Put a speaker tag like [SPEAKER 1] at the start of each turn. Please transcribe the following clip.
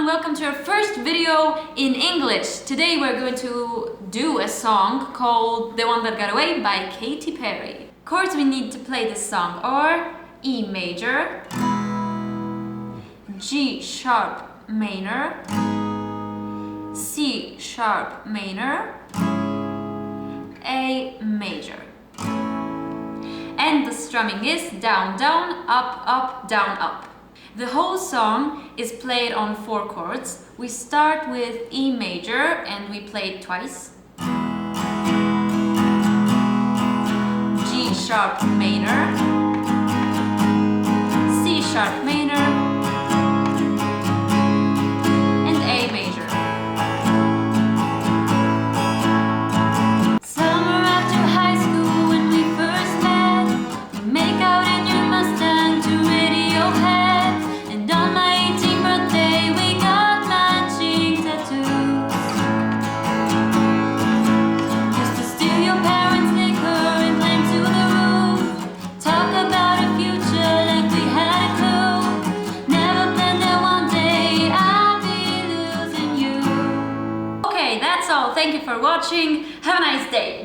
[SPEAKER 1] welcome to our first video in English. Today we're going to do a song called The One That Got Away by Katy Perry. Chords we need to play this song are E major, G sharp minor, C sharp minor, A major. And the strumming is down, down, up, up, down, up. The whole song is played on 4 chords. We start with E major and we play it twice. G sharp minor, C sharp minor, and A major. Summer after high school when we first met, we make out in your Mustang to Radiohead. On my 18th birthday, we got matching tattoos. Used to steal your parents' liquor and climb to the roof. Talk about a future like we had a clue. Never planned that one day I'd be losing you. Okay, that's all. Thank you for watching. Have a nice day.